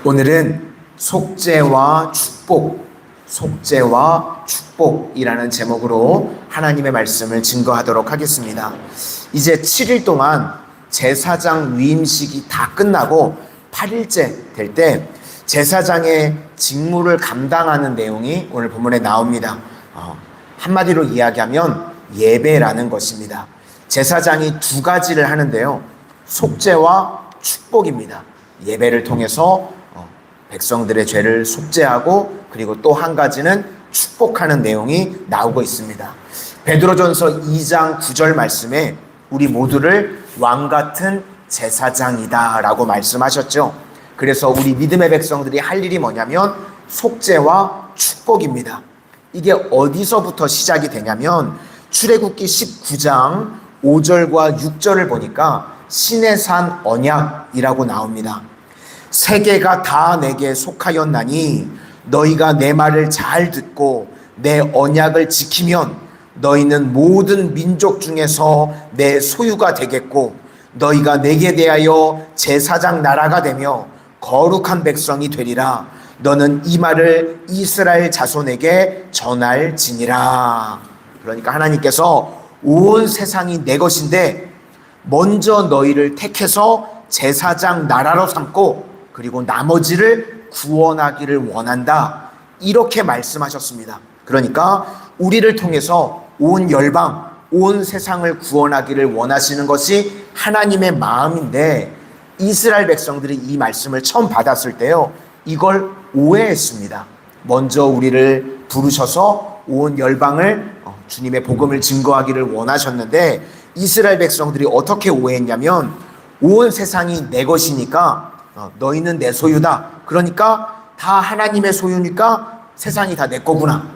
오늘은 속죄와 축복이라는 제목으로 하나님의 말씀을 증거하도록 하겠습니다. 이제 7일 동안 제사장 위임식이 다 끝나고 8일째 될 때 제사장의 직무를 감당하는 내용이 오늘 본문에 나옵니다. 한마디로 이야기하면 예배라는 것입니다. 제사장이 두 가지를 하는데요. 속죄와 축복입니다. 예배를 통해서 백성들의 죄를 속죄하고 그리고 또 한 가지는 축복하는 내용이 나오고 있습니다. 베드로전서 2장 9절 말씀에 우리 모두를 왕같은 제사장이다라고 말씀하셨죠. 그래서 우리 믿음의 백성들이 할 일이 뭐냐면 속죄와 축복입니다. 이게 어디서부터 시작이 되냐면 출애굽기 19장 5절과 6절을 보니까 신의 산 언약이라고 나옵니다. 세계가 다 내게 속하였나니 너희가 내 말을 잘 듣고 내 언약을 지키면 너희는 모든 민족 중에서 내 소유가 되겠고 너희가 내게 대하여 제사장 나라가 되며 거룩한 백성이 되리라. 너는 이 말을 이스라엘 자손에게 전할지니라. 그러니까 하나님께서 온 세상이 내 것인데 먼저 너희를 택해서 제사장 나라로 삼고 그리고 나머지를 구원하기를 원한다. 이렇게 말씀하셨습니다. 그러니까 우리를 통해서 온 열방, 온 세상을 구원하기를 원하시는 것이 하나님의 마음인데 이스라엘 백성들이 이 말씀을 처음 받았을 때요, 이걸 오해했습니다. 먼저 우리를 부르셔서 온 열방을 주님의 복음을 증거하기를 원하셨는데 이스라엘 백성들이 어떻게 오해했냐면 온 세상이 내 것이니까 너희는 내 소유다. 그러니까 다 하나님의 소유니까 세상이 다 내 거구나.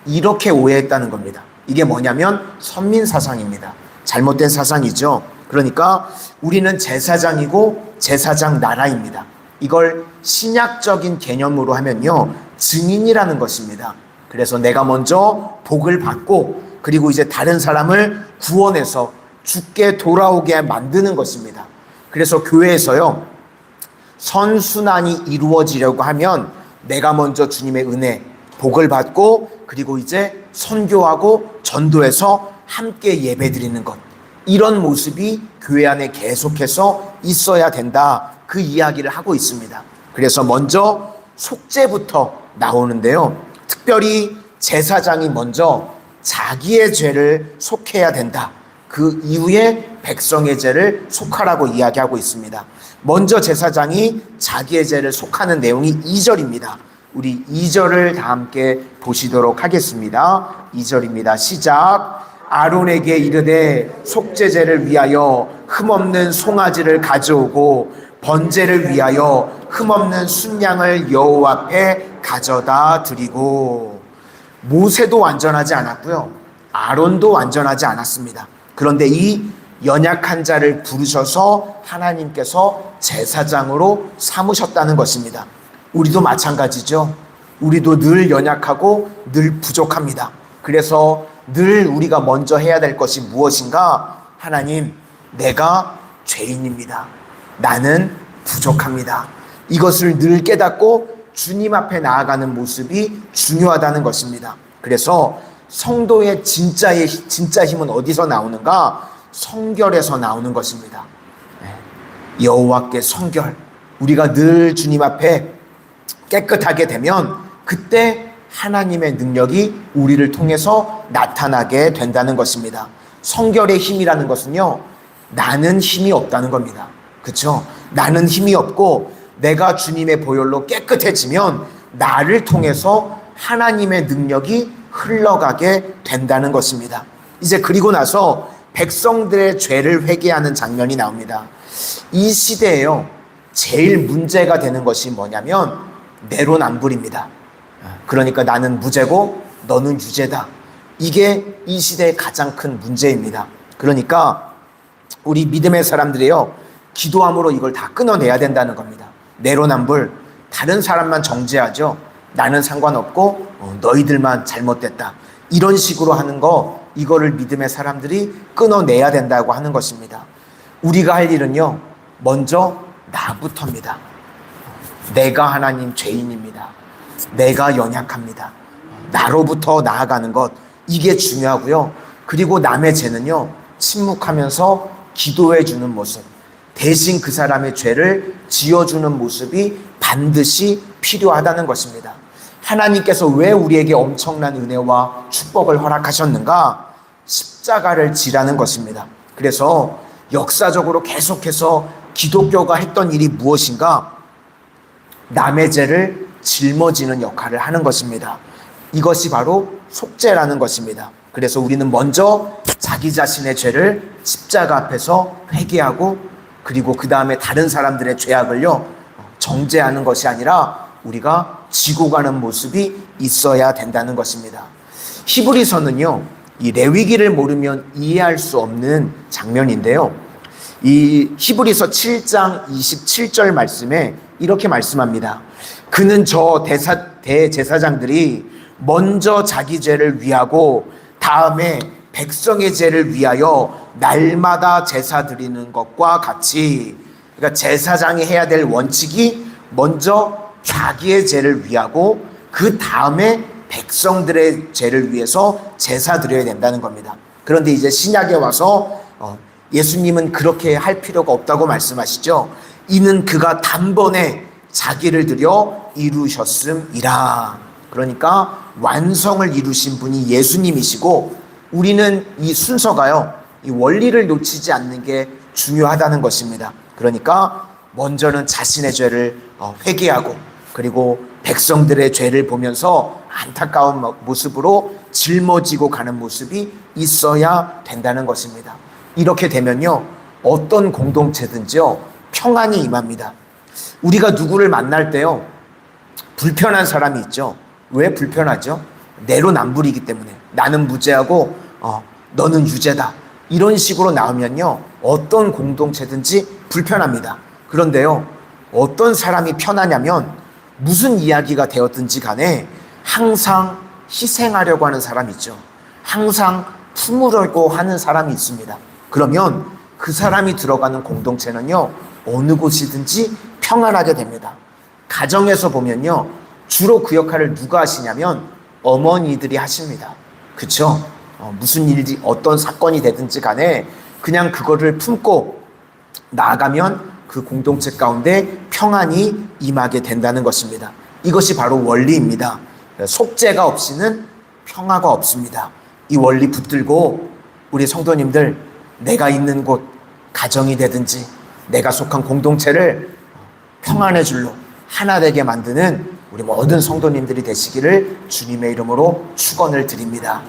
이렇게 오해했다는 겁니다. 이게 뭐냐면 선민사상입니다. 잘못된 사상이죠. 그러니까 우리는 제사장이고 제사장 나라입니다. 이걸 신약적인 개념으로 하면요, 증인이라는 것입니다. 그래서 내가 먼저 복을 받고 그리고 이제 다른 사람을 구원해서 죽게 돌아오게 만드는 것입니다. 그래서 교회에서요, 선순환이 이루어지려고 하면 내가 먼저 주님의 은혜, 복을 받고 그리고 이제 선교하고 전도해서 함께 예배드리는 것, 이런 모습이 교회 안에 계속해서 있어야 된다. 그 이야기를 하고 있습니다. 그래서 먼저 속죄부터 나오는데요. 특별히 제사장이 먼저 자기의 죄를 속해야 된다. 그 이후에 백성의 죄를 속하라고 이야기하고 있습니다. 먼저 제사장이 자기의 죄를 속하는 내용이 2절입니다. 우리 2절을 다 함께 보시도록 하겠습니다. 2절입니다. 시작. 아론에게 이르되 속죄제를 위하여 흠없는 송아지를 가져오고 번제를 위하여 흠없는 순양을 여호와 앞에 가져다 드리고. 모세도 완전하지 않았고요, 아론도 완전하지 않았습니다. 그런데 이 연약한 자를 부르셔서 하나님께서 제사장으로 삼으셨다는 것입니다. 우리도 마찬가지죠. 우리도 늘 연약하고 늘 부족합니다. 그래서 늘 우리가 먼저 해야 될 것이 무엇인가? 하나님, 내가 죄인입니다. 나는 부족합니다. 이것을 늘 깨닫고 주님 앞에 나아가는 모습이 중요하다는 것입니다. 그래서 성도의 진짜 힘은 어디서 나오는가? 성결에서 나오는 것입니다. 여호와께 성결. 우리가 늘 주님 앞에 깨끗하게 되면 그때 하나님의 능력이 우리를 통해서 나타나게 된다는 것입니다. 성결의 힘이라는 것은요, 나는 힘이 없다는 겁니다. 그렇죠? 나는 힘이 없고 내가 주님의 보혈로 깨끗해지면 나를 통해서 하나님의 능력이 흘러가게 된다는 것입니다. 이제 그리고 나서 백성들의 죄를 회개하는 장면이 나옵니다. 이 시대에요, 제일 문제가 되는 것이 뭐냐면 내로남불입니다. 그러니까 나는 무죄고 너는 유죄다. 이게 이 시대의 가장 큰 문제입니다. 그러니까 우리 믿음의 사람들이요, 기도함으로 이걸 다 끊어내야 된다는 겁니다. 내로남불, 다른 사람만 정죄하죠. 나는 상관없고 너희들만 잘못됐다. 이런 식으로 하는 거, 이거를 믿음의 사람들이 끊어내야 된다고 하는 것입니다. 우리가 할 일은요, 먼저 나부터입니다. 내가 하나님 죄인입니다. 내가 연약합니다. 나로부터 나아가는 것, 이게 중요하고요. 그리고 남의 죄는요, 침묵하면서 기도해 주는 모습, 대신 그 사람의 죄를 지어주는 모습이 반드시 필요하다는 것입니다. 하나님께서 왜 우리에게 엄청난 은혜와 축복을 허락하셨는가? 십자가를 지라는 것입니다. 그래서 역사적으로 계속해서 기독교가 했던 일이 무엇인가? 남의 죄를 짊어지는 역할을 하는 것입니다. 이것이 바로 속죄라는 것입니다. 그래서 우리는 먼저 자기 자신의 죄를 십자가 앞에서 회개하고, 그리고 그 다음에 다른 사람들의 죄악을요 정죄하는 것이 아니라 우리가 지고 가는 모습이 있어야 된다는 것입니다. 히브리서는요, 이 레위기를 모르면 이해할 수 없는 장면인데요, 이 히브리서 7장 27절 말씀에 이렇게 말씀합니다. 그는 저 대제사장들이 먼저 자기 죄를 위하고 다음에 백성의 죄를 위하여 날마다 제사 드리는 것과 같이, 그러니까 제사장이 해야 될 원칙이 먼저 자기의 죄를 위하고 그 다음에 백성들의 죄를 위해서 제사 드려야 된다는 겁니다. 그런데 이제 신약에 와서 예수님은 그렇게 할 필요가 없다고 말씀하시죠. 이는 그가 단번에 자기를 드려 이루셨음이라. 그러니까 완성을 이루신 분이 예수님이시고, 우리는 이 순서가요, 이 원리를 놓치지 않는 게 중요하다는 것입니다. 그러니까 먼저는 자신의 죄를 회개하고, 그리고 백성들의 죄를 보면서 안타까운 모습으로 짊어지고 가는 모습이 있어야 된다는 것입니다. 이렇게 되면요, 어떤 공동체든지요 평안이 임합니다. 우리가 누구를 만날 때요 불편한 사람이 있죠. 왜 불편하죠? 내로남불이기 때문에. 나는 무죄하고 너는 유죄다, 이런 식으로 나오면요 어떤 공동체든지 불편합니다. 그런데요, 어떤 사람이 편하냐면 무슨 이야기가 되었든지 간에 항상 희생하려고 하는 사람이 있죠. 항상 품으려고 하는 사람이 있습니다. 그러면 그 사람이 들어가는 공동체는요 어느 곳이든지 평안하게 됩니다. 가정에서 보면요 주로 그 역할을 누가 하시냐면 어머니들이 하십니다. 그쵸? 무슨 일이, 어떤 사건이 되든지 간에 그냥 그거를 품고 나아가면 그 공동체 가운데 평안이 임하게 된다는 것입니다. 이것이 바로 원리입니다. 속죄가 없이는 평화가 없습니다. 이 원리 붙들고 우리 성도님들, 내가 있는 곳, 가정이 되든지 내가 속한 공동체를 평안의 줄로 하나 되게 만드는 우리 모든 성도님들이 되시기를 주님의 이름으로 축원을 드립니다.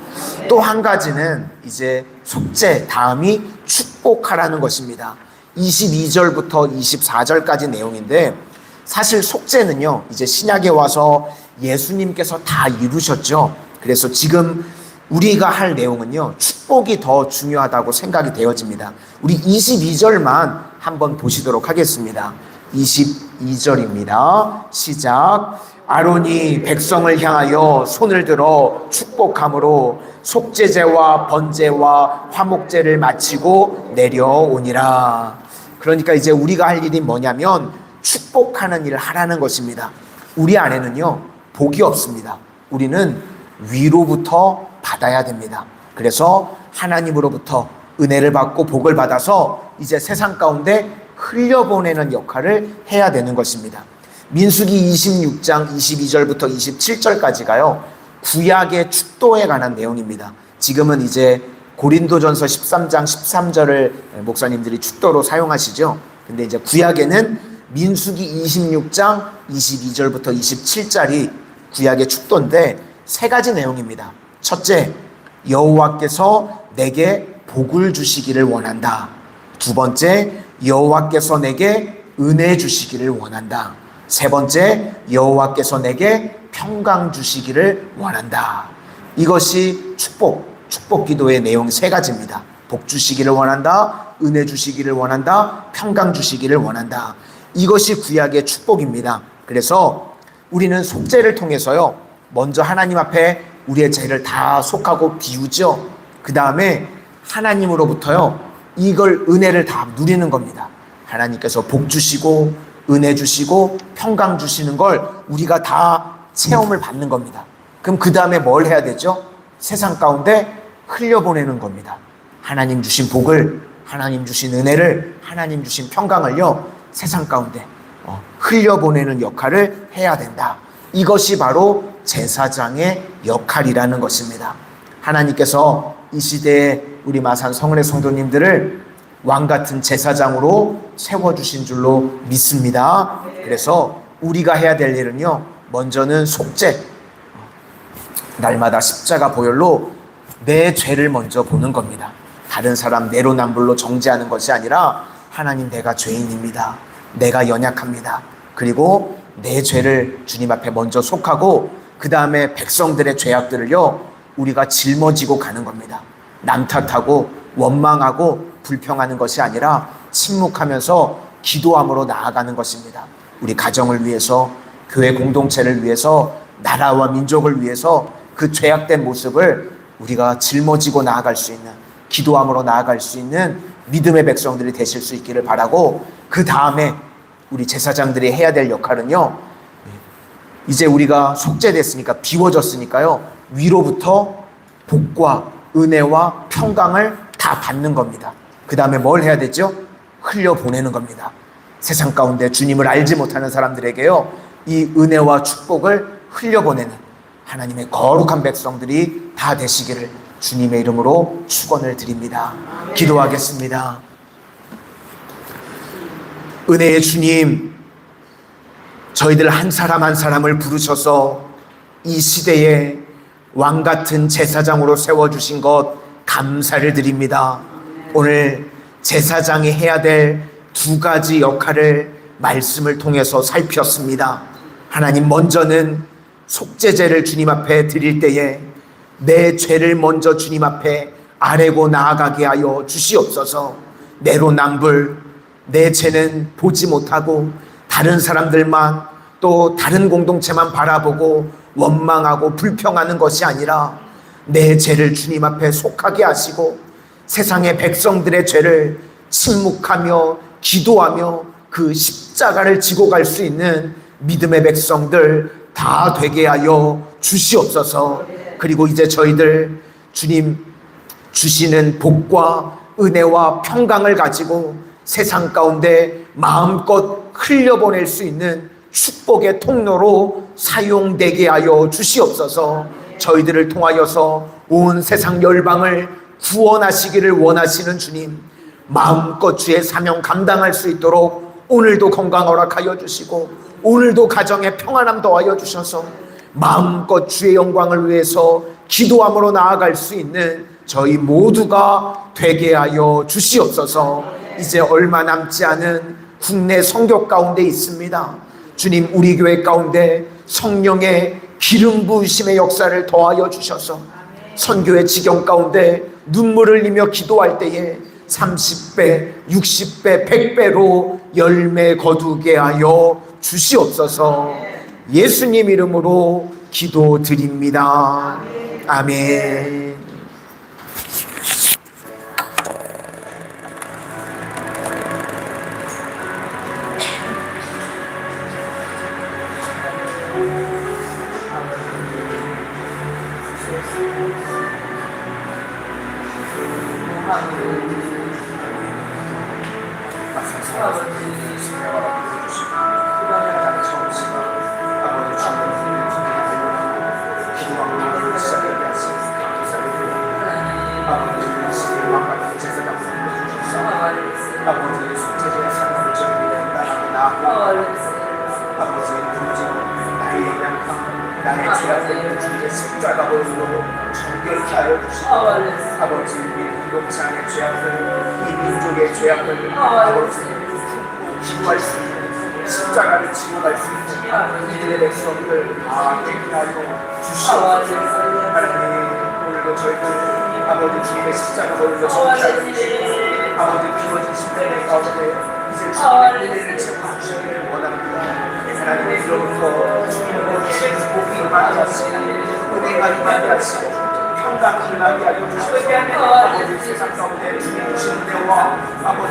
또 한 가지는 이제 속죄 다음이 축복하라는 것입니다. 22절부터 24절까지 내용인데, 사실 속죄는요 이제 신약에 와서 예수님께서 다 이루셨죠. 그래서 지금 우리가 할 내용은요 축복이 더 중요하다고 생각이 되어집니다. 우리 22절만 한번 보시도록 하겠습니다. 22절입니다. 시작. 아론이 백성을 향하여 손을 들어 축복함으로 속죄제와 번제와 화목제를 마치고 내려오니라. 그러니까 이제 우리가 할 일이 뭐냐면 축복하는 일을 하라는 것입니다. 우리 안에는요 복이 없습니다. 우리는 위로부터 받아야 됩니다. 그래서 하나님으로부터 은혜를 받고 복을 받아서 이제 세상 가운데 흘려보내는 역할을 해야 되는 것입니다. 민수기 26장 22절부터 27절까지가요 구약의 축도에 관한 내용입니다. 지금은 이제 고린도전서 13장 13절을 목사님들이 축도로 사용하시죠. 근데 이제 구약에는 민수기 26장 22절부터 27절이 구약의 축도인데 세 가지 내용입니다. 첫째, 여호와께서 내게 복을 주시기를 원한다. 두 번째, 여호와께서 내게 은혜 주시기를 원한다. 세 번째, 여호와께서 내게 평강 주시기를 원한다. 이것이 축복 기도의 내용 세 가지입니다. 복 주시기를 원한다, 은혜 주시기를 원한다, 평강 주시기를 원한다. 이것이 구약의 축복입니다. 그래서 우리는 속죄를 통해서요 먼저 하나님 앞에 우리의 죄를 다 속하고 비우죠. 그 다음에 하나님으로부터요 이걸 은혜를 다 누리는 겁니다. 하나님께서 복 주시고 은혜 주시고 평강 주시는 걸 우리가 다 체험을 받는 겁니다. 그럼 그 다음에 뭘 해야 되죠? 세상 가운데 흘려보내는 겁니다. 하나님 주신 복을, 하나님 주신 은혜를, 하나님 주신 평강을요, 세상 가운데 흘려보내는 역할을 해야 된다. 이것이 바로 제사장의 역할이라는 것입니다. 하나님께서 이 시대에 우리 마산 성은의 성도님들을 왕같은 제사장으로 세워주신 줄로 믿습니다. 그래서 우리가 해야 될 일은요, 먼저는 속죄, 날마다 십자가 보혈로 내 죄를 먼저 보는 겁니다. 다른 사람 내로남불로 정죄하는 것이 아니라 하나님, 내가 죄인입니다. 내가 연약합니다. 그리고 내 죄를 주님 앞에 먼저 속하고 그 다음에 백성들의 죄악들을요, 우리가 짊어지고 가는 겁니다. 남 탓하고 원망하고 불평하는 것이 아니라 침묵하면서 기도함으로 나아가는 것입니다. 우리 가정을 위해서, 교회 공동체를 위해서, 나라와 민족을 위해서 그 죄악된 모습을 우리가 짊어지고 나아갈 수 있는, 기도함으로 나아갈 수 있는 믿음의 백성들이 되실 수 있기를 바라고, 그 다음에 우리 제사장들이 해야 될 역할은요, 이제 우리가 속죄됐으니까, 비워졌으니까요, 위로부터 복과 은혜와 평강을 다 받는 겁니다. 그 다음에 뭘 해야 되죠? 흘려보내는 겁니다. 세상 가운데 주님을 알지 못하는 사람들에게요, 이 은혜와 축복을 흘려보내는 하나님의 거룩한 백성들이 다 되시기를 주님의 이름으로 축원을 드립니다. 기도하겠습니다. 은혜의 주님, 저희들 한 사람 한 사람을 부르셔서 이 시대에 왕같은 제사장으로 세워주신 것 감사를 드립니다. 오늘 제사장이 해야 될 두 가지 역할을 말씀을 통해서 살폈습니다. 하나님, 먼저는 속죄제를 주님 앞에 드릴 때에 내 죄를 먼저 주님 앞에 아뢰고 나아가게 하여 주시옵소서. 내로남불, 내 죄는 보지 못하고 다른 사람들만, 또 다른 공동체만 바라보고 원망하고 불평하는 것이 아니라 내 죄를 주님 앞에 속하게 하시고 세상의 백성들의 죄를 침묵하며 기도하며 그 십자가를 지고 갈 수 있는 믿음의 백성들 다 되게 하여 주시옵소서. 그리고 이제 저희들 주님 주시는 복과 은혜와 평강을 가지고 세상 가운데 마음껏 흘려보낼 수 있는 축복의 통로로 사용되게 하여 주시옵소서. 저희들을 통하여서 온 세상 열방을 구원하시기를 원하시는 주님, 마음껏 주의 사명 감당할 수 있도록 오늘도 건강 허락하여 주시고 오늘도 가정에 평안함 더하여 주셔서 마음껏 주의 영광을 위해서 기도함으로 나아갈 수 있는 저희 모두가 되게 하여 주시옵소서. 이제 얼마 남지 않은 국내 선교 가운데 있습니다. 주님, 우리 교회 가운데 성령의 기름 부으심의 역사를 더하여 주셔서 선교의 지경 가운데 눈물을 흘리며 기도할 때에 30배, 60배, 100배로 열매 거두게 하여 주시옵소서. 예수님 이름으로 기도드립니다. 아멘. 아버지의 속죄제의 사랑을 전하게 나아가고 아버지의 부르짖음, 나의 연약함, 나의 죄악을 주님의 십자가 보혈로 정결케 하여 주시고 아버지, 이 공동체 안의 죄악을, 이 민족의 죄악을 아버지 품고 기도할 수 있는 십자가를 지고 갈 수 있는 이들의 백성들 다 되게 하여 주시옵소서. 하나님, 오늘도 저희들 아버지 주님의 십자가 보혈로 정결케 주시고 아버지 비워진 십자가의 가운데 이제 주님의 은혜를 채워 주시기를 원합니다. 하나님의 이로부터 주님으로 주신 복이 임하게 하시고 은혜가 임하게 하시고 평강이 임하게 하여 주시옵소서. 아버지 세상 가운데 주님 주신 은혜와 아버지